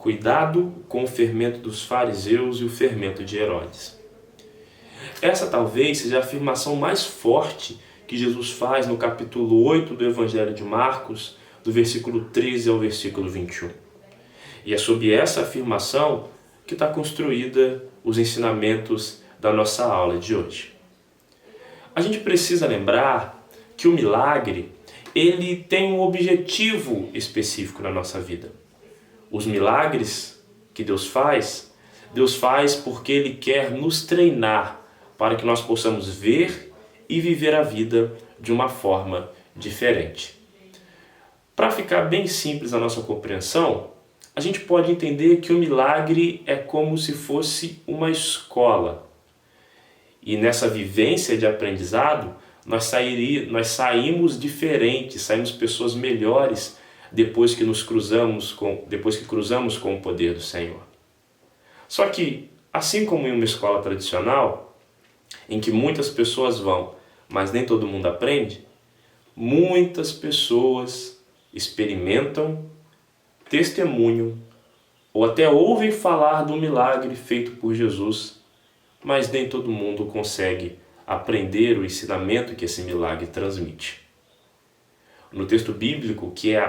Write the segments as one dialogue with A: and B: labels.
A: Cuidado com o fermento dos fariseus e o fermento de Herodes. Essa talvez seja a afirmação mais forte que Jesus faz no capítulo 8 do Evangelho de Marcos, do versículo 13 ao versículo 21. E é sobre essa afirmação que está construída os ensinamentos da nossa aula de hoje. A gente precisa lembrar que o milagre, ele tem um objetivo específico na nossa vida. Os milagres que Deus faz porque Ele quer nos treinar para que nós possamos ver e viver a vida de uma forma diferente. Para ficar bem simples a nossa compreensão, a gente pode entender que o milagre é como se fosse uma escola. E nessa vivência de aprendizado, nós saímos diferentes, saímos pessoas melhores depois que cruzamos com o poder do Senhor. Só que, assim como em uma escola tradicional, em que muitas pessoas vão, mas nem todo mundo aprende, muitas pessoas experimentam, testemunham ou até ouvem falar do milagre feito por Jesus, mas nem todo mundo consegue aprender o ensinamento que esse milagre transmite. No texto bíblico, que é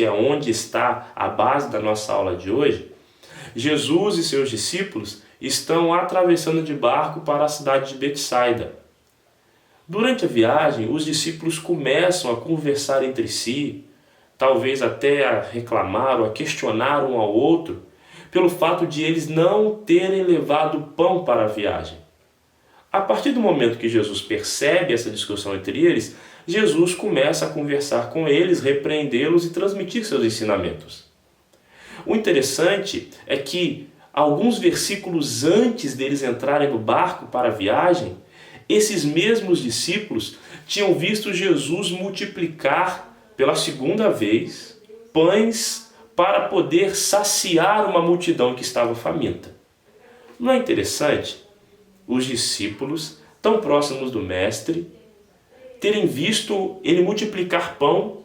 A: onde está a base da nossa aula de hoje, Jesus e seus discípulos estão atravessando de barco para a cidade de Betsaida. Durante a viagem, os discípulos começam a conversar entre si, talvez até a reclamar ou a questionar um ao outro, pelo fato de eles não terem levado pão para a viagem. A partir do momento que Jesus percebe essa discussão entre eles, Jesus começa a conversar com eles, repreendê-los e transmitir seus ensinamentos. O interessante é que, alguns versículos antes deles entrarem no barco para a viagem, esses mesmos discípulos tinham visto Jesus multiplicar pela segunda vez pães para poder saciar uma multidão que estava faminta. Não é interessante os discípulos, tão próximos do Mestre, terem visto ele multiplicar pão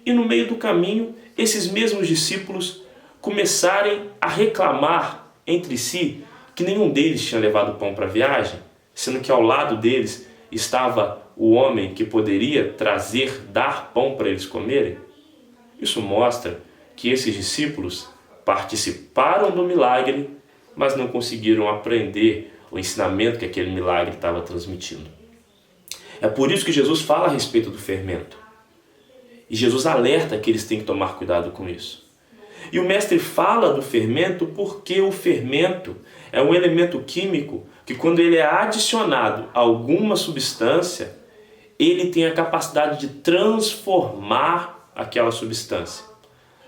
A: e no meio do caminho esses mesmos discípulos começarem a reclamar entre si que nenhum deles tinha levado pão para a viagem, sendo que ao lado deles estava o homem que poderia dar pão para eles comerem? Isso mostra que esses discípulos participaram do milagre, mas não conseguiram aprender o ensinamento que aquele milagre estava transmitindo. É por isso que Jesus fala a respeito do fermento. E Jesus alerta que eles têm que tomar cuidado com isso. E o Mestre fala do fermento porque o fermento é um elemento químico que, quando ele é adicionado a alguma substância, ele tem a capacidade de transformar aquela substância.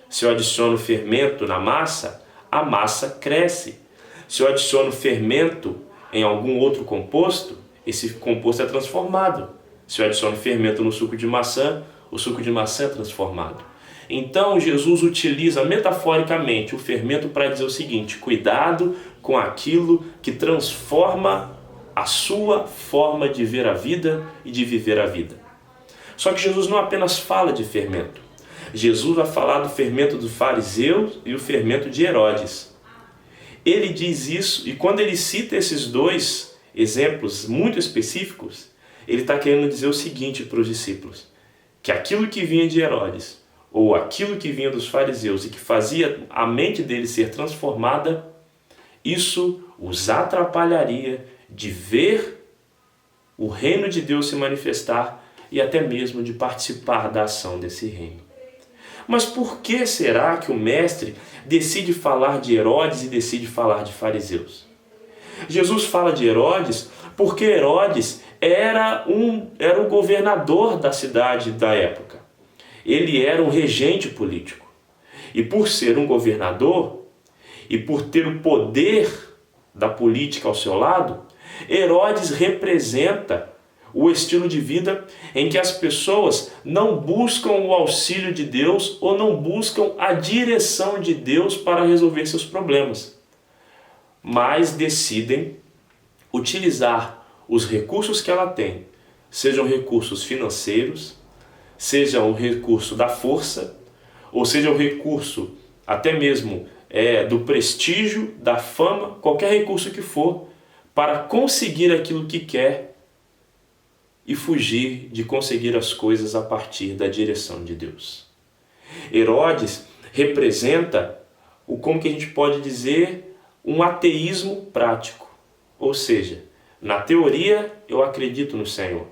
A: Se eu adiciono fermento na massa, a massa cresce. Se eu adiciono fermento em algum outro composto, esse composto é transformado. Se eu adiciono fermento no suco de maçã, o suco de maçã é transformado. Então Jesus utiliza metaforicamente o fermento para dizer o seguinte: cuidado com aquilo que transforma a sua forma de ver a vida e de viver a vida. Só que Jesus não apenas fala de fermento. Jesus vai falar do fermento dos fariseus e o fermento de Herodes. Ele diz isso, e quando ele cita esses dois exemplos muito específicos, ele está querendo dizer o seguinte para os discípulos: que aquilo que vinha de Herodes, ou aquilo que vinha dos fariseus e que fazia a mente deles ser transformada, isso os atrapalharia de ver o reino de Deus se manifestar e até mesmo de participar da ação desse reino. Mas por que será que o Mestre decide falar de Herodes e decide falar de fariseus? Jesus fala de Herodes porque Herodes era o governador da cidade da época. Ele era um regente político. E por ser um governador e por ter o poder da política ao seu lado, Herodes representa o estilo de vida em que as pessoas não buscam o auxílio de Deus ou não buscam a direção de Deus para resolver seus problemas, mas decidem utilizar os recursos que ela tem, sejam recursos financeiros, seja o recurso da força, ou seja, o recurso até mesmo do prestígio, da fama, qualquer recurso que for, para conseguir aquilo que quer e fugir de conseguir as coisas a partir da direção de Deus. Herodes representa como que a gente pode dizer, um ateísmo prático. Ou seja, na teoria eu acredito no Senhor,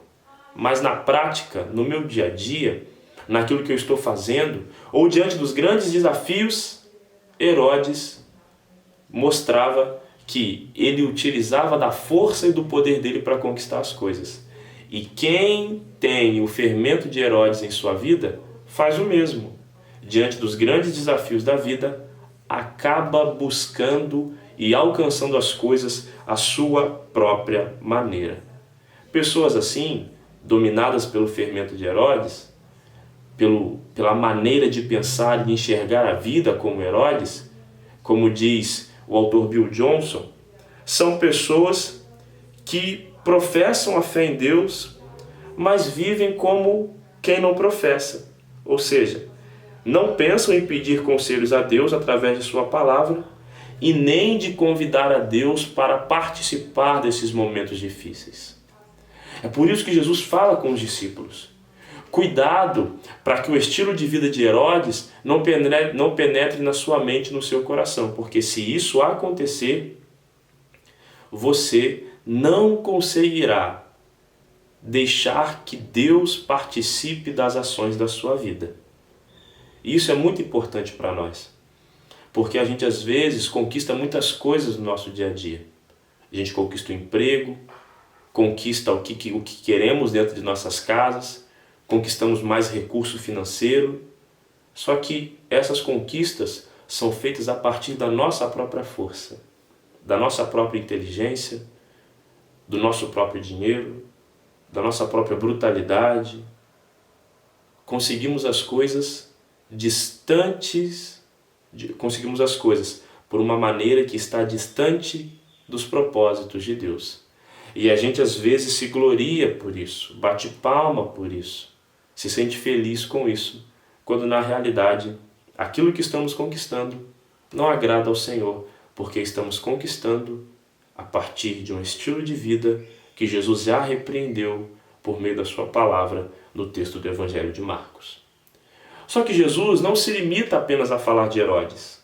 A: mas na prática, no meu dia a dia, naquilo que eu estou fazendo, ou diante dos grandes desafios, Herodes mostrava que ele utilizava da força e do poder dele para conquistar as coisas. E quem tem o fermento de Herodes em sua vida, faz o mesmo. Diante dos grandes desafios da vida, acaba buscando e alcançando as coisas à sua própria maneira. Pessoas assim, dominadas pelo fermento de Herodes, pela maneira de pensar e de enxergar a vida como Herodes, como diz o autor Bill Johnson, são pessoas que professam a fé em Deus, mas vivem como quem não professa. Ou seja, não pensam em pedir conselhos a Deus através de sua palavra e nem de convidar a Deus para participar desses momentos difíceis. É por isso que Jesus fala com os discípulos: cuidado para que o estilo de vida de Herodes não penetre na sua mente e no seu coração, porque se isso acontecer, você não conseguirá deixar que Deus participe das ações da sua vida. Isso é muito importante para nós, porque a gente às vezes conquista muitas coisas no nosso dia a dia. A gente conquista o emprego, conquista o que queremos dentro de nossas casas, conquistamos mais recurso financeiro, só que essas conquistas são feitas a partir da nossa própria força, da nossa própria inteligência, do nosso próprio dinheiro, da nossa própria brutalidade. Conseguimos as coisas conseguimos as coisas por uma maneira que está distante dos propósitos de Deus. E a gente às vezes se gloria por isso, bate palma por isso, se sente feliz com isso, quando na realidade aquilo que estamos conquistando não agrada ao Senhor, porque estamos conquistando a partir de um estilo de vida que Jesus já repreendeu por meio da sua palavra no texto do Evangelho de Marcos. Só que Jesus não se limita apenas a falar de Herodes.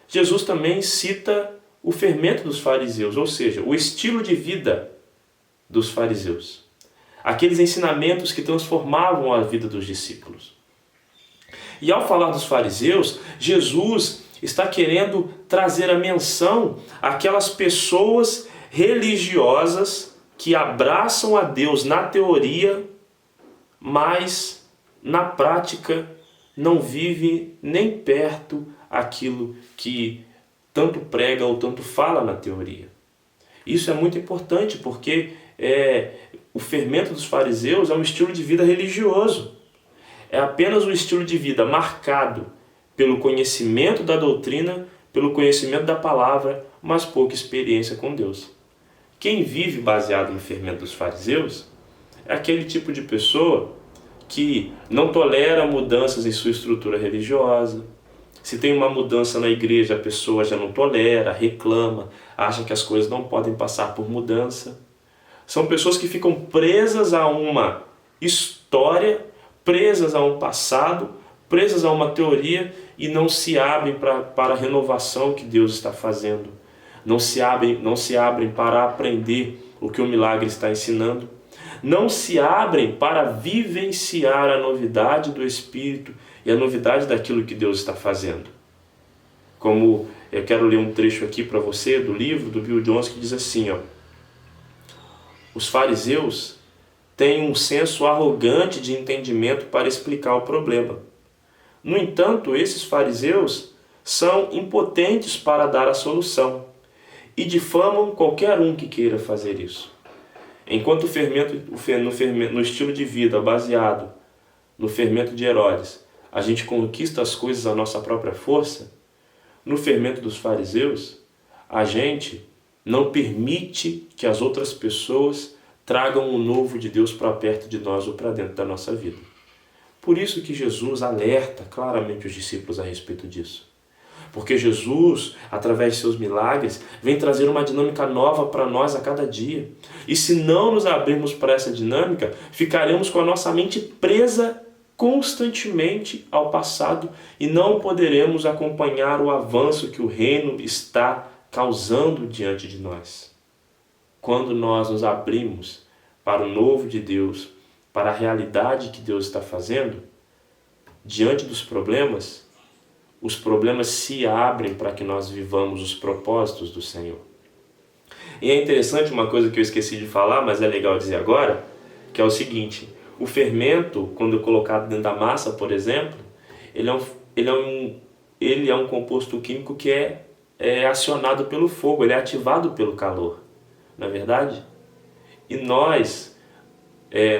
A: Jesus também cita o fermento dos fariseus, ou seja, o estilo de vida dos fariseus. Aqueles ensinamentos que transformavam a vida dos discípulos. E ao falar dos fariseus, Jesus está querendo trazer a menção àquelas pessoas religiosas que abraçam a Deus na teoria, mas na prática não vive nem perto aquilo que tanto prega ou tanto fala na teoria. Isso é muito importante porque o fermento dos fariseus é um estilo de vida religioso. É apenas um estilo de vida marcado pelo conhecimento da doutrina, pelo conhecimento da palavra, mas pouca experiência com Deus. Quem vive baseado no fermento dos fariseus é aquele tipo de pessoa que não tolera mudanças em sua estrutura religiosa. Se tem uma mudança na igreja, a pessoa já não tolera, reclama, acha que as coisas não podem passar por mudança. São pessoas que ficam presas a uma história, presas a um passado, presas a uma teoria e não se abrem para a renovação que Deus está fazendo. Não se abrem para aprender o que o milagre está ensinando. Não se abrem para vivenciar a novidade do Espírito e a novidade daquilo que Deus está fazendo. Como eu quero ler um trecho aqui para você do livro do Bill Johnson que diz assim, os fariseus têm um senso arrogante de entendimento para explicar o problema. No entanto, esses fariseus são impotentes para dar a solução e difamam qualquer um que queira fazer isso. Enquanto no estilo de vida baseado no fermento de Herodes, a gente conquista as coisas à nossa própria força, no fermento dos fariseus, a gente não permite que as outras pessoas tragam o novo de Deus para perto de nós ou para dentro da nossa vida. Por isso que Jesus alerta claramente os discípulos a respeito disso. Porque Jesus, através de seus milagres, vem trazer uma dinâmica nova para nós a cada dia. E se não nos abrirmos para essa dinâmica, ficaremos com a nossa mente presa constantemente ao passado e não poderemos acompanhar o avanço que o reino está causando diante de nós. Quando nós nos abrimos para o novo de Deus, para a realidade que Deus está fazendo, diante dos problemas, os problemas se abrem para que nós vivamos os propósitos do Senhor. E é interessante uma coisa que eu esqueci de falar, mas é legal dizer agora, que é o seguinte: o fermento, quando colocado dentro da massa, por exemplo, ele é um composto químico que é acionado pelo fogo, ele é ativado pelo calor, não é verdade? E nós,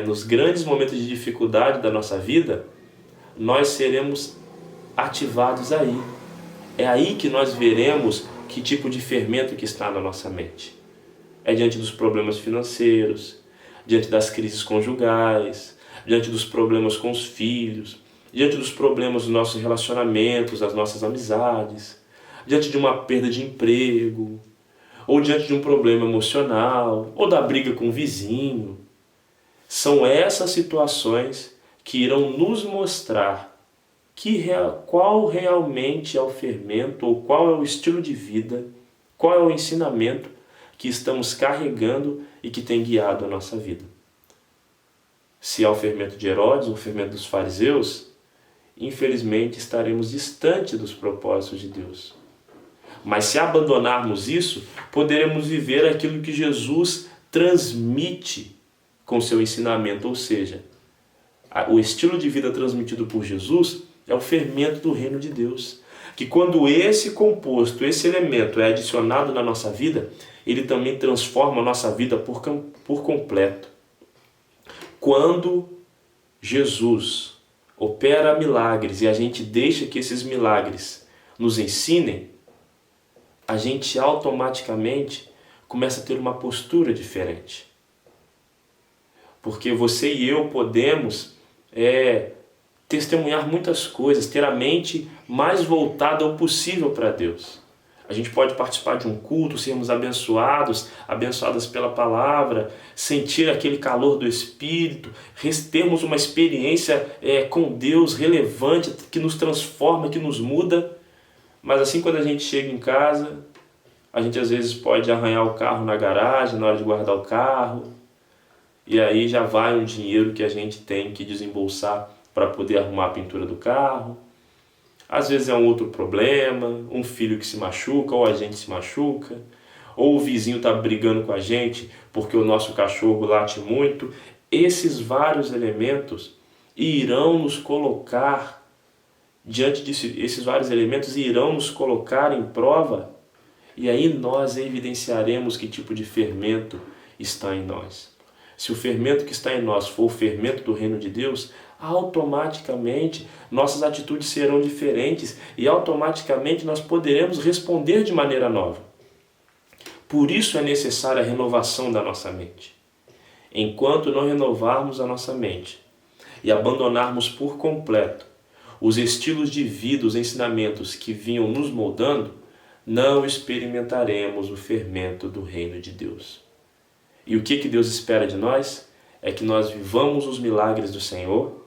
A: nos grandes momentos de dificuldade da nossa vida, nós seremos ativados aí. É aí que nós veremos que tipo de fermento que está na nossa mente. É diante dos problemas financeiros, diante das crises conjugais, diante dos problemas com os filhos, diante dos problemas dos nossos relacionamentos, das nossas amizades, diante de uma perda de emprego, ou diante de um problema emocional, ou da briga com o vizinho. São essas situações que irão nos mostrar qual realmente é o fermento, ou qual é o estilo de vida, qual é o ensinamento que estamos carregando e que tem guiado a nossa vida. Se é o fermento de Herodes, o fermento dos fariseus, infelizmente estaremos distantes dos propósitos de Deus. Mas se abandonarmos isso, poderemos viver aquilo que Jesus transmite com seu ensinamento, ou seja, o estilo de vida transmitido por Jesus é o fermento do reino de Deus. Que quando esse composto, esse elemento é adicionado na nossa vida, ele também transforma a nossa vida por completo. Quando Jesus opera milagres e a gente deixa que esses milagres nos ensinem, a gente automaticamente começa a ter uma postura diferente. Porque você e eu podemos testemunhar muitas coisas, ter a mente mais voltada ao possível para Deus. A gente pode participar de um culto, sermos abençoadas pela palavra, sentir aquele calor do Espírito, termos uma experiência com Deus relevante, que nos transforma, que nos muda. Mas assim, quando a gente chega em casa, a gente às vezes pode arranhar o carro na garagem, na hora de guardar o carro, e aí já vai um dinheiro que a gente tem que desembolsar para poder arrumar a pintura do carro. Às vezes é um outro problema, um filho que se machuca, ou a gente se machuca, ou o vizinho está brigando com a gente porque o nosso cachorro late muito. Esses vários elementos irão nos colocar esses vários elementos irão nos colocar em prova, e aí nós evidenciaremos que tipo de fermento está em nós. Se o fermento que está em nós for o fermento do reino de Deus, automaticamente nossas atitudes serão diferentes e automaticamente nós poderemos responder de maneira nova. Por isso é necessária a renovação da nossa mente. Enquanto não renovarmos a nossa mente e abandonarmos por completo os estilos de vida, os ensinamentos que vinham nos moldando, não experimentaremos o fermento do reino de Deus. E o que Deus espera de nós? É que nós vivamos os milagres do Senhor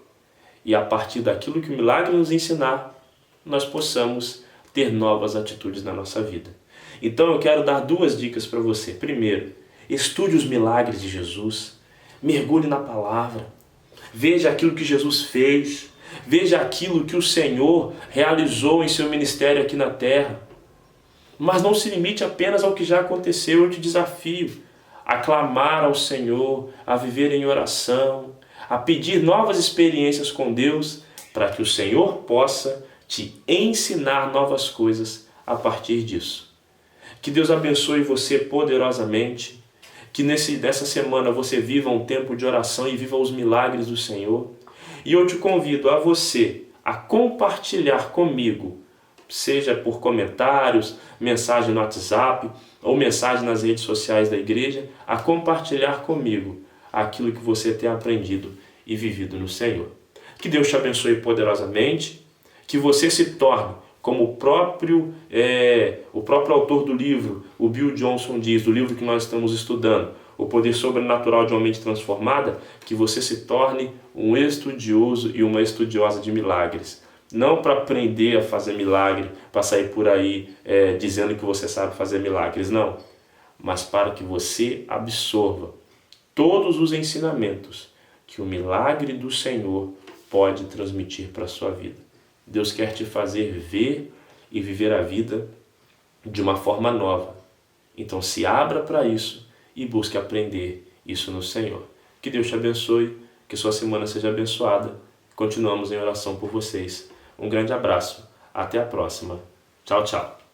A: e a partir daquilo que o milagre nos ensinar, nós possamos ter novas atitudes na nossa vida. Então eu quero dar 2 dicas para você. Primeiro, estude os milagres de Jesus, mergulhe na palavra, veja aquilo que Jesus fez, veja aquilo que o Senhor realizou em seu ministério aqui na terra. Mas não se limite apenas ao que já aconteceu. Eu te desafio a clamar ao Senhor, a viver em oração, a pedir novas experiências com Deus, para que o Senhor possa te ensinar novas coisas a partir disso. Que Deus abençoe você poderosamente, que nessa semana você viva um tempo de oração e viva os milagres do Senhor. E eu te convido a você a compartilhar comigo, seja por comentários, mensagem no WhatsApp ou mensagem nas redes sociais da igreja, a compartilhar comigo aquilo que você tem aprendido e vivido no Senhor. Que Deus te abençoe poderosamente, que você se torne como o próprio autor do livro, o Bill Johnson diz, do livro que nós estamos estudando, O Poder Sobrenatural de uma Mente Transformada, que você se torne um estudioso e uma estudiosa de milagres. Não para aprender a fazer milagre, para sair por aí dizendo que você sabe fazer milagres, não. Mas para que você absorva todos os ensinamentos que o milagre do Senhor pode transmitir para a sua vida. Deus quer te fazer ver e viver a vida de uma forma nova. Então se abra para isso e busque aprender isso no Senhor. Que Deus te abençoe, que sua semana seja abençoada. Continuamos em oração por vocês. Um grande abraço. Até a próxima. Tchau, tchau.